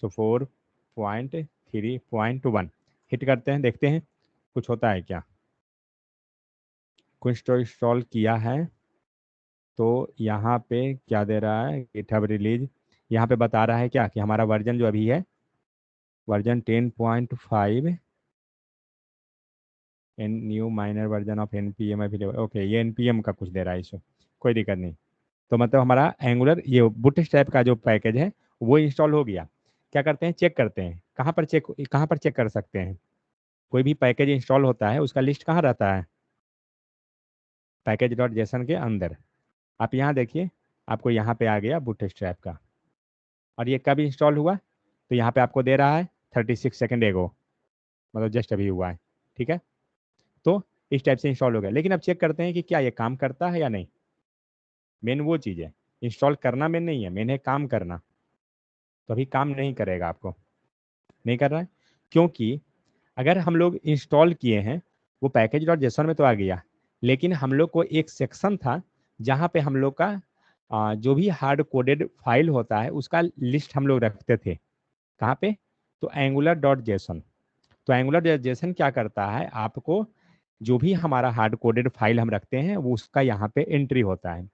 तो 4.3.1 हिट करते हैं, देखते हैं कुछ होता है क्या। कुछ तो इंस्टॉल किया है, तो यहाँ पे क्या दे रहा है, गिटहब रिलीज। यहाँ पे बता रहा है क्या कि हमारा वर्जन जो अभी है version 10.5 new minor version of npm available. Okay, ये npm का कुछ दे रहा है इसको, कोई दिक्कत नहीं। तो मतलब हमारा एंगुलर ये बूटस्ट्रैप का जो पैकेज है वो इंस्टॉल हो गया। क्या करते हैं, चेक करते हैं, कहाँ पर चेक कर सकते हैं। कोई भी पैकेज इंस्टॉल होता है उसका लिस्ट कहाँ रहता है, package.json के अंदर। आप यहाँ देखिए, आपको यहाँ पे आ गया बूटस्ट्रैप का, और ये कब इंस्टॉल हुआ, तो यहाँ पे आपको दे रहा है 36 सेकेंड एगो, मतलब जस्ट अभी हुआ है। ठीक है, तो इस टाइप से इंस्टॉल हो गया। लेकिन अब चेक करते हैं कि क्या ये काम करता है या नहीं। मेन वो चीज़ है, इंस्टॉल करना मेन नहीं है, मेन है काम करना। तो अभी काम नहीं करेगा, आपको नहीं कर रहा है, क्योंकि अगर हम लोग इंस्टॉल किए हैं, वो पैकेज डॉट जेसन में तो आ गया, लेकिन हम लोग को एक सेक्शन था जहाँ पे हम लोग का जो भी हार्ड कोडेड फाइल होता है उसका लिस्ट हम लोग रखते थे। कहाँ पे? तो एंगुलर डॉट जेसन। तो एंगुलर डॉट जेसन क्या करता है, आपको जो भी हमारा हार्ड कोडेड फाइल हम रखते हैं वो उसका यहाँ पे एंट्री होता है।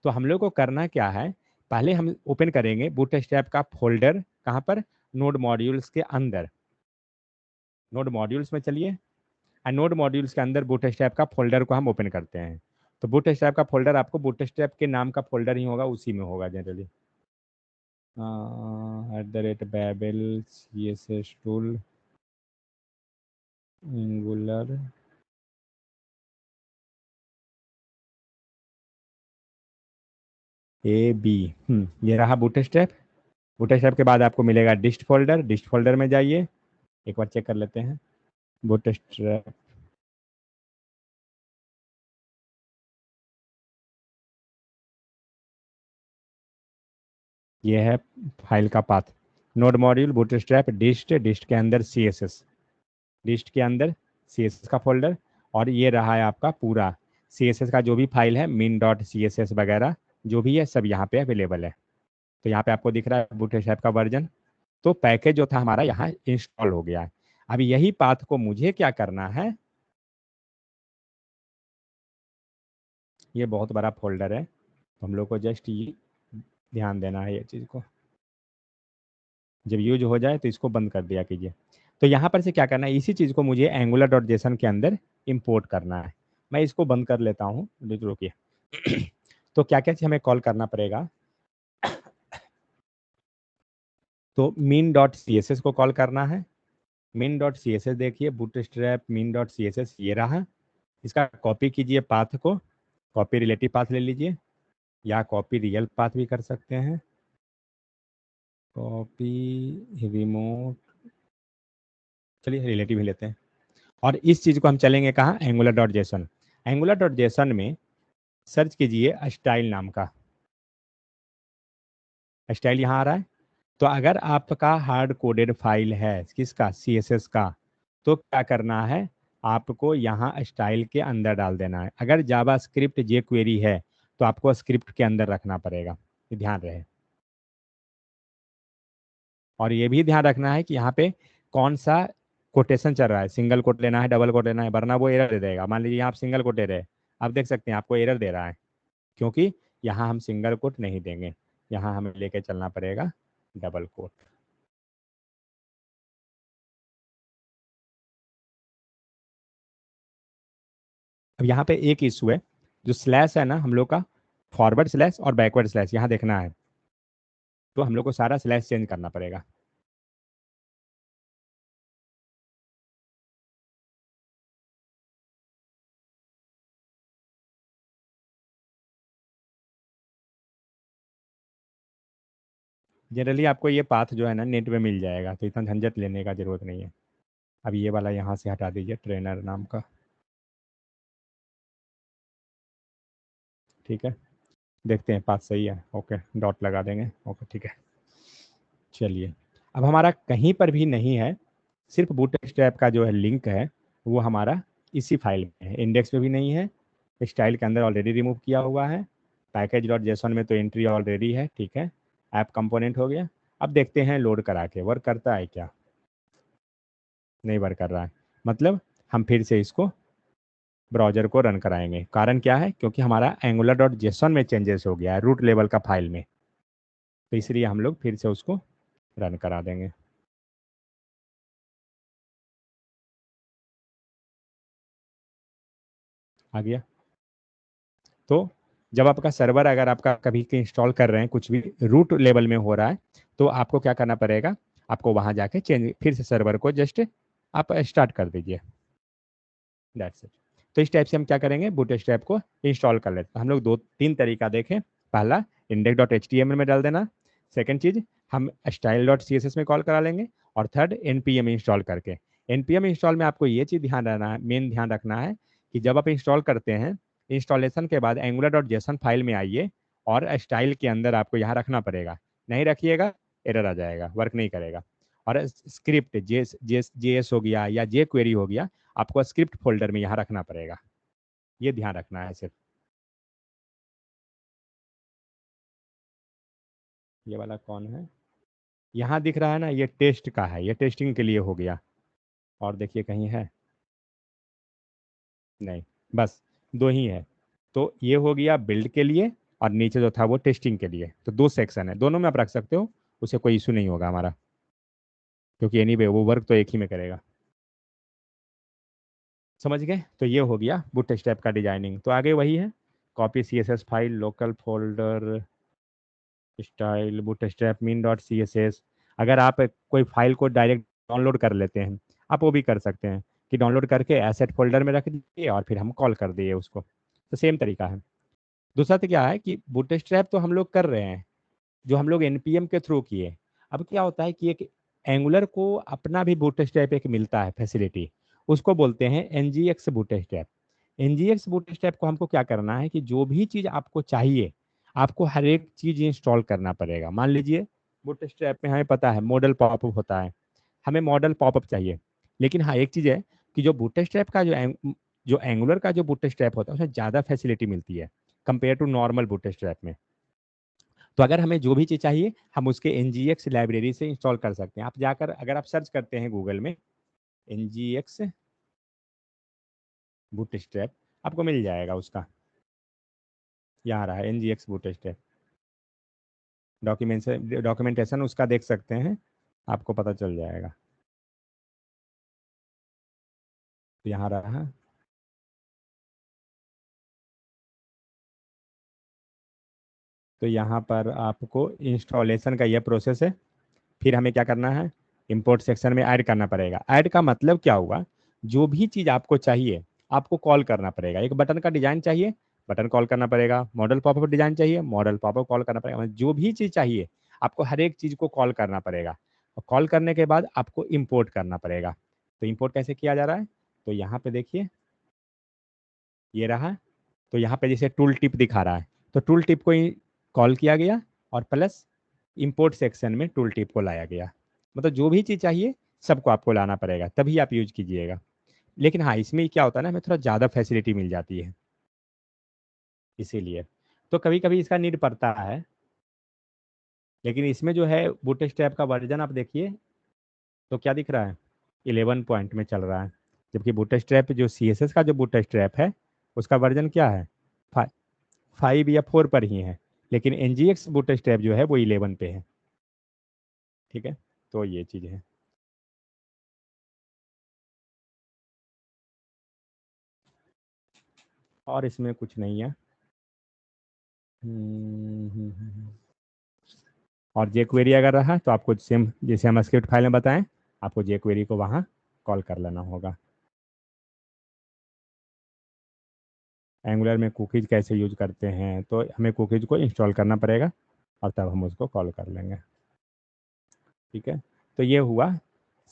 तो हम लोग को करना क्या है, पहले हम ओपन करेंगे बूटस्ट्रैप का फोल्डर। कहाँ पर? नोड मॉड्यूल्स के अंदर। नोड मॉड्यूल्स में चलिए, नोड मॉड्यूल्स के अंदर बूटस्ट्रैप का फोल्डर को हम ओपन करते हैं। तो बूटस्ट्रैप का फोल्डर आपको बूटस्ट्रैप के नाम का फोल्डर ही होगा, उसी में होगा generally. @babel css tool angular AB। ये रहा बूटस्ट्रैप। बूटस्ट्रैप के बाद आपको मिलेगा डिस्ट फोल्डर। डिस्ट फोल्डर में जाइए, एक बार चेक कर लेते हैं बूटस्ट्रैप। ये है फाइल का पाथ, नोड मॉड्यूल बूटस्ट्रैप डिस्ट, डिस्ट के अंदर CSS, डिस्ट के अंदर CSS का फोल्डर। और ये रहा है आपका पूरा CSS का जो भी फाइल है, min डॉट CSS वगैरह जो भी है सब यहाँ पे अवेलेबल है। तो यहाँ पे आपको दिख रहा है बूटस्ट्रैप का वर्जन। तो पैकेज जो था हमारा यहाँ इंस्टॉल हो गया है। अब यही पाथ को मुझे क्या करना है, ये बहुत बड़ा फोल्डर है, तो हम लोग को जस्ट ये ध्यान देना है, ये चीज़ को जब यूज हो जाए तो इसको बंद कर दिया कीजिए। तो यहाँ पर से क्या करना है, इसी चीज़ को मुझे एंगुलर डॉट जेसन के अंदर इंपोर्ट करना है। मैं इसको बंद कर लेता हूँ, रुकिए। तो क्या क्या चीज़ हमें कॉल करना पड़ेगा, तो min डॉट CSS को कॉल करना है। min डॉट CSS देखिए, बूटस्ट्रैप min डॉट CSS ये रहा। इसका कॉपी कीजिए पाथ को, कॉपी रिलेटिव पाथ ले लीजिए, या कॉपी रियल पाथ भी कर सकते हैं। कॉपी रिमोट, चलिए रिलेटिव ही लेते हैं। और इस चीज़ को हम चलेंगे कहाँ, angular dot JSON. Angular dot JSON में सर्च कीजिए स्टाइल नाम का, स्टाइल यहाँ आ रहा है। तो अगर आपका हार्ड कोडेड फाइल है किसका, CSS का, तो क्या करना है, आपको यहाँ स्टाइल के अंदर डाल देना है। अगर जावा स्क्रिप्ट jQuery है तो आपको स्क्रिप्ट के अंदर रखना पड़ेगा, ये ध्यान रहे। और ये भी ध्यान रखना है कि यहाँ पे कौन सा कोटेशन चल रहा है, सिंगल कोट लेना है, डबल कोट लेना है, वरना वो एरर दे देगा। मान लीजिए यहाँ आप सिंगल कोट ले रहे हैं, आप देख सकते हैं आपको एरर दे रहा है, क्योंकि यहाँ हम सिंगल कोट नहीं देंगे, यहाँ हमें लेके चलना पड़ेगा डबल कोट। अब यहाँ पे एक इशू है, जो स्लैश है ना हम लोग का, फॉरवर्ड स्लैश और बैकवर्ड स्लैश यहाँ देखना है, तो हम लोग को सारा स्लैश चेंज करना पड़ेगा। जनरली आपको ये पाथ जो है ना नेट पे मिल जाएगा, तो इतना झंझट लेने का जरूरत नहीं है। अब ये वाला यहाँ से हटा दीजिए, ट्रेनर नाम का, ठीक है। देखते हैं पाथ सही है, ओके डॉट लगा देंगे, ओके ठीक है। चलिए, अब हमारा कहीं पर भी नहीं है, सिर्फ बूटस्ट्रैप का जो है लिंक है वो हमारा इसी फाइल में है, इंडेक्स में भी नहीं है, स्टाइल के अंदर ऑलरेडी रिमूव किया हुआ है, पैकेज डॉट जेसन में तो एंट्री ऑलरेडी है, ठीक है। ऐप कंपोनेंट हो गया। अब देखते हैं लोड करा के वर्क करता है क्या, नहीं वर्क कर रहा है, मतलब हम फिर से इसको ब्राउजर को रन कराएंगे। कारण क्या है, क्योंकि हमारा एंगुलर डॉट जेसन में चेंजेस हो गया है रूट लेवल का फाइल में, तो इसलिए हम लोग फिर से उसको रन करा देंगे। आ गया। तो जब आपका सर्वर, अगर आपका कभी के इंस्टॉल कर रहे हैं कुछ भी रूट लेवल में हो रहा है, तो आपको क्या करना पड़ेगा, आपको वहां जाके चेंज, फिर से सर्वर को जस्ट आप स्टार्ट कर दीजिए, दैट्स इट। तो इस टाइप से हम क्या करेंगे, बूटस्ट्रैप को इंस्टॉल कर लेते हैं। हम लोग दो तीन तरीका देखें, पहला index.html में डाल देना, सेकंड चीज हम style.css में कॉल करा लेंगे, और थर्ड npm इंस्टॉल करके। npm इंस्टॉल में आपको ये चीज ध्यान रहना है, मेन ध्यान रखना है कि जब आप इंस्टॉल करते हैं, इंस्टॉलेशन के बाद एंगुलर.json फाइल में आइए, और स्टाइल के अंदर आपको यहाँ रखना पड़ेगा, नहीं रखिएगा एरर आ जाएगा, वर्क नहीं करेगा। और स्क्रिप्ट जेएस हो गया या जे क्वेरी हो गया, आपको स्क्रिप्ट फोल्डर में यहाँ रखना पड़ेगा, ये ध्यान रखना है सिर्फ। ये वाला कौन है, यहाँ दिख रहा है ना, ये टेस्ट का है, ये टेस्टिंग के लिए हो गया। और देखिए कहीं है, नहीं, बस दो ही है। तो ये हो गया बिल्ड के लिए, और नीचे जो था वो टेस्टिंग के लिए। तो दो सेक्शन है, दोनों में आप रख सकते हो, उसे कोई इशू नहीं होगा हमारा, क्योंकि एनीवे वो वर्क तो एक ही में करेगा। समझ गए? तो ये हो गया बूटस्ट्रैप का डिजाइनिंग। तो आगे वही है, copy CSS file, local folder, style, Bootstrap min dot C S S. अगर आप कोई फाइल को डायरेक्ट डाउनलोड कर लेते हैं, आप वो भी कर सकते हैं कि डाउनलोड करके एसेट फोल्डर में रख दीजिए और फिर हम कॉल कर दिए उसको, तो सेम तरीका है। दूसरा तो क्या है कि बूटस्ट्रैप तो हम लोग कर रहे हैं, जो हम लोग एनपीएम के थ्रू किए। अब क्या होता है कि एक एंगुलर को अपना भी बूटस्ट्रैप एक मिलता है फैसिलिटी, उसको बोलते हैं एनजीएक्स बूटस्ट्रैप। एनजीएक्स बूटस्ट्रैप को हमको क्या करना है कि जो भी चीज़ आपको चाहिए, आपको हर एक चीज़ इंस्टॉल करना पड़ेगा। मान लीजिए बूटस्ट्रैप में हमें पता है मॉडल पॉपअप होता है, हमें मॉडल पॉपअप चाहिए। लेकिन हाँ, एक चीज़ है कि जो बूटस्ट्रैप का जो एंगुलर का जो बूटस्ट्रैप होता है उसमें ज़्यादा फैसिलिटी मिलती है कंपेयर टू नॉर्मल बूटस्ट्रैप में। तो अगर हमें जो भी चीज़ चाहिए हम उसके एनजीएक्स लाइब्रेरी से इंस्टॉल कर सकते हैं। आप जाकर अगर आप सर्च करते हैं गूगल में एनजीएक्स बूटस्ट्रैप, आपको मिल जाएगा उसका, यहाँ रहा एनजीएक्स बूटस्ट्रैप। डॉक्यूमेंटेशन उसका देख सकते हैं, आपको पता चल जाएगा। तो यहाँ रहा, तो यहाँ पर आपको इंस्टॉलेशन का यह प्रोसेस है। फिर हमें क्या करना है, इंपोर्ट सेक्शन में ऐड करना पड़ेगा। ऐड का मतलब क्या हुआ, जो भी चीज़ आपको चाहिए आपको कॉल करना पड़ेगा। एक बटन का डिजाइन चाहिए, बटन कॉल करना पड़ेगा। मॉडल पॉपअप डिजाइन चाहिए, मॉडल पॉपअप कॉल करना पड़ेगा। मतलब जो भी चीज़ चाहिए आपको हर एक चीज़ को कॉल करना पड़ेगा, और कॉल करने के बाद आपको इंपोर्ट करना पड़ेगा। तो इंपोर्ट कैसे किया जा रहा है, तो यहाँ पे देखिए ये रहा। तो यहाँ पे जैसे टूल टिप दिखा रहा है, तो टूल टिप को कॉल किया गया और प्लस इंपोर्ट सेक्शन में टूल टिप को लाया गया। मतलब जो भी चीज़ चाहिए सबको आपको लाना पड़ेगा, तभी आप यूज कीजिएगा। लेकिन हाँ, इसमें क्या होता है ना, हमें थोड़ा ज़्यादा फैसिलिटी मिल जाती है, इसीलिए तो कभी कभी इसका नीड पड़ता है। लेकिन इसमें जो है बूटस्ट्रैप का वर्जन आप देखिए, तो क्या दिख रहा है, 11 पॉइंट में चल रहा है। जबकि बूटस्ट्रैप जो सीएसएस का जो बूटस्ट्रैप है उसका वर्जन क्या है, 5 या 4 पर ही है। लेकिन एनजीएक्स बूटस्ट्रैप जो है वो 11 पे है। ठीक है, तो ये चीज़ है। और इसमें कुछ नहीं है। और जे क्वेरी अगर रहा तो आपको सेम जैसे हम स्क्रिप्ट फाइल में बताएं, आपको जे क्वेरी को वहाँ कॉल कर लेना होगा। एंगुलर में कुकीज़ कैसे यूज करते हैं, तो हमें कुकीज़ को इंस्टॉल करना पड़ेगा और तब हम उसको कॉल कर लेंगे। ठीक है, तो ये हुआ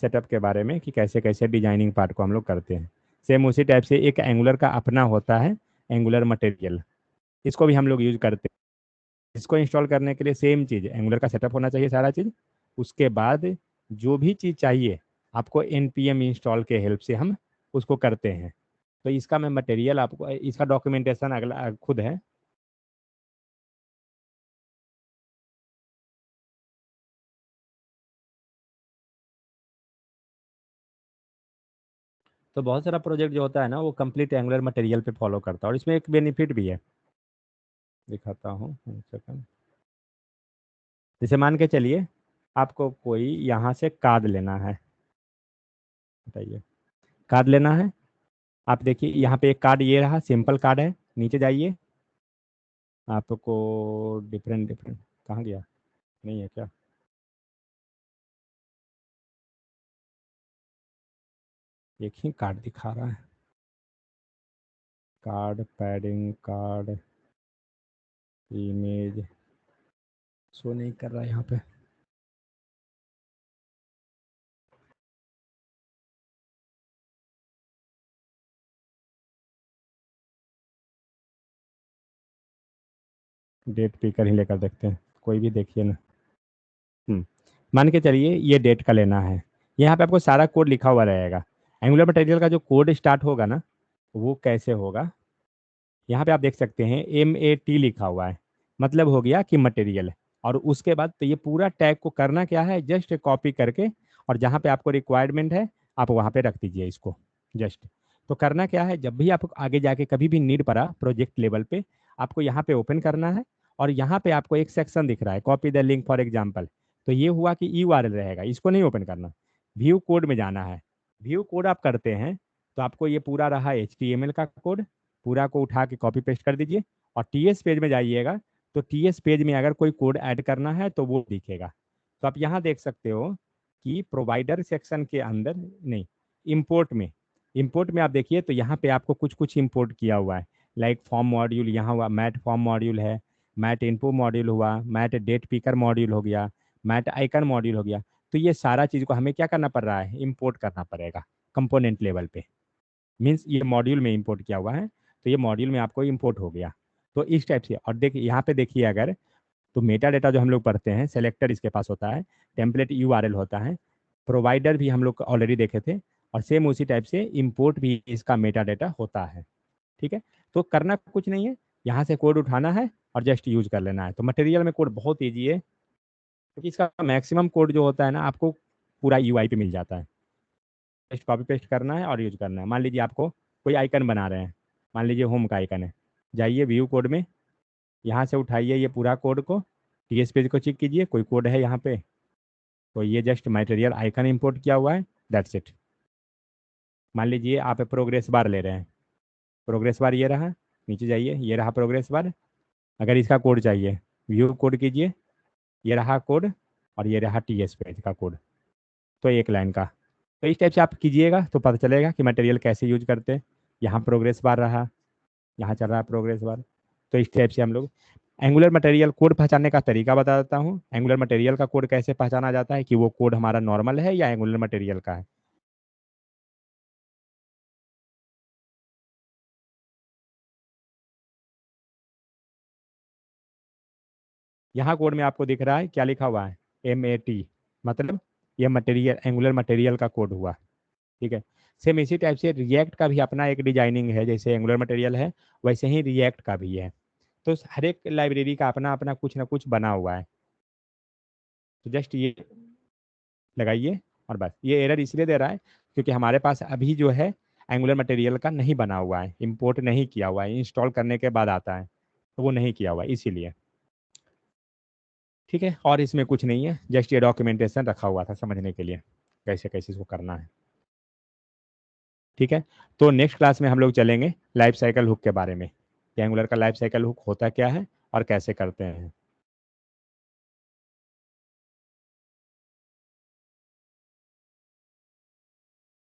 सेटअप के बारे में कि कैसे कैसे डिजाइनिंग पार्ट को हम लोग करते हैं। सेम उसी टाइप से एक एंगुलर का अपना होता है एंगुलर मटेरियल, इसको भी हम लोग यूज करते हैं। इसको इंस्टॉल करने के लिए सेम चीज़ एंगुलर का सेटअप होना चाहिए सारा चीज़। उसके बाद जो भी चीज़ चाहिए आपको npm इंस्टॉल के हेल्प से हम उसको करते हैं। तो इसका मैं मटेरियल आपको, इसका डॉक्यूमेंटेशन अगला खुद है। तो बहुत सारा प्रोजेक्ट जो होता है ना वो कंप्लीट एंगुलर मटेरियल पे फॉलो करता है, और इसमें एक बेनिफिट भी है, दिखाता हूँ एक सेकंड। जैसे मान के चलिए आपको कोई यहाँ से कार्ड लेना है, बताइए, कार्ड लेना है। आप देखिए यहाँ पे एक कार्ड, ये रहा सिंपल कार्ड है। नीचे जाइए, आपको डिफरेंट डिफरेंट, कहाँ गया, नहीं है क्या, एक ही कार्ड दिखा रहा है, card padding card image show नहीं कर रहा है यहाँ पे। डेट पिकर ही लेकर देखते हैं, कोई भी देखिए ना। मान के चलिए ये डेट का लेना है, यहाँ पे आपको सारा कोड लिखा हुआ रहेगा। एंगुलर मटेरियल का जो कोड स्टार्ट होगा ना, वो कैसे होगा, यहाँ पे आप देख सकते हैं MAT लिखा हुआ है, मतलब हो गया कि मटेरियल। और उसके बाद तो ये पूरा टैग को करना क्या है, जस्ट कॉपी करके और जहाँ पे आपको रिक्वायरमेंट है आप वहाँ पे रख दीजिए इसको जस्ट। तो करना क्या है, जब भी आप आगे जाके कभी भी नीड पड़ा प्रोजेक्ट लेवल पे, आपको यहाँ पे ओपन करना है। और यहाँ पे आपको एक सेक्शन दिख रहा है, copy the link for example. तो ये हुआ कि URL रहेगा, इसको नहीं ओपन करना, व्यू कोड में जाना है। व्यू कोड आप करते हैं तो आपको ये पूरा रहा HTML का कोड, पूरा को उठा के कॉपी पेस्ट कर दीजिए। और TS पेज में जाइएगा, तो TS पेज में अगर कोई कोड ऐड करना है तो वो दिखेगा। तो आप यहाँ देख सकते हो कि प्रोवाइडर सेक्शन के अंदर नहीं, इंपोर्ट में आप देखिए तो यहाँ पे आपको कुछ कुछ इंपोर्ट किया हुआ है। लाइक फॉर्म मॉड्यूल यहाँ हुआ, मैट फॉर्म मॉड्यूल है, मैट इनपो मॉड्यूल हुआ, मैट डेट पिकर मॉड्यूल हो गया, मैट आइकन मॉड्यूल हो गया। तो ये सारा चीज़ को हमें क्या करना पड़ रहा है, इंपोर्ट करना पड़ेगा कंपोनेंट लेवल पे। मीन्स ये मॉड्यूल में इंपोर्ट किया हुआ है, तो ये मॉड्यूल में आपको इंपोर्ट हो गया। तो इस टाइप से। और देखिए यहाँ पे देखिए अगर, तो मेटा डेटा जो हम लोग पढ़ते हैं, सेलेक्टर इसके पास होता है, टेम्पलेट URL होता है, प्रोवाइडर भी हम लोग ऑलरेडी देखे थे, और सेम उसी टाइप से इंपोर्ट भी इसका मेटा डेटा होता है। ठीक है, तो करना कुछ नहीं है, यहाँ से कोड उठाना है और जस्ट यूज कर लेना है। तो मटेरियल में कोड बहुत ईजी है, क्योंकि इसका मैक्सिमम कोड जो होता है ना आपको पूरा UI पे मिल जाता है। जस्ट कॉपी पेस्ट करना है और यूज करना है। मान लीजिए आपको कोई आइकन बना रहे हैं, मान लीजिए होम का आइकन है, जाइए व्यू कोड में, यहाँ से उठाइए ये पूरा कोड को, TS पेज को चेक कीजिए, कोई कोड है यहाँ पे, तो ये जस्ट मटेरियल आइकन इंपोर्ट किया हुआ है, दैट्स इट। मान लीजिए आप प्रोग्रेस बार ले रहे हैं, प्रोग्रेस बार ये रहा, नीचे जाइए ये रहा प्रोग्रेस बार। अगर इसका कोड चाहिए, व्यू कोड कीजिए, ये रहा कोड, और ये रहा TS पेज का कोड, तो एक लाइन का। तो इस टाइप से आप कीजिएगा तो पता चलेगा कि मटेरियल कैसे यूज करते हैं। यहाँ प्रोग्रेस बार रहा, यहाँ चल रहा है प्रोग्रेस बार। तो इस टाइप से हम लोग एंगुलर मटेरियल कोड पहचानने का तरीका बता देता हूँ। एंगुलर मटेरियल का कोड कैसे पहचाना जाता है कि वो कोड हमारा नॉर्मल है या एंगुलर मटेरियल का है। यहाँ कोड में आपको दिख रहा है क्या लिखा हुआ है, MAT, मतलब ये मटेरियल एंगुलर मटेरियल का कोड हुआ। ठीक है, सेम इसी टाइप से रिएक्ट का भी अपना एक डिजाइनिंग है, जैसे एंगुलर मटेरियल है वैसे ही रिएक्ट का भी है। तो हर एक लाइब्रेरी का अपना अपना कुछ ना कुछ बना हुआ है। तो जस्ट ये लगाइए, और बस ये एरर इसलिए दे रहा है क्योंकि हमारे पास अभी जो है एंगुलर मटेरियल का नहीं बना हुआ है, इंपोर्ट नहीं किया हुआ है, इंस्टॉल करने के बाद आता है, तो वो नहीं किया हुआ है इसीलिए। ठीक है, और इसमें कुछ नहीं है, जस्ट ये डॉक्यूमेंटेशन रखा हुआ था समझने के लिए कैसे कैसे इसको करना है। ठीक है, तो नेक्स्ट क्लास में हम लोग चलेंगे लाइफ साइकिल हुक के बारे में, कि एंगुलर का लाइफ साइकिल हुक होता क्या है और कैसे करते हैं।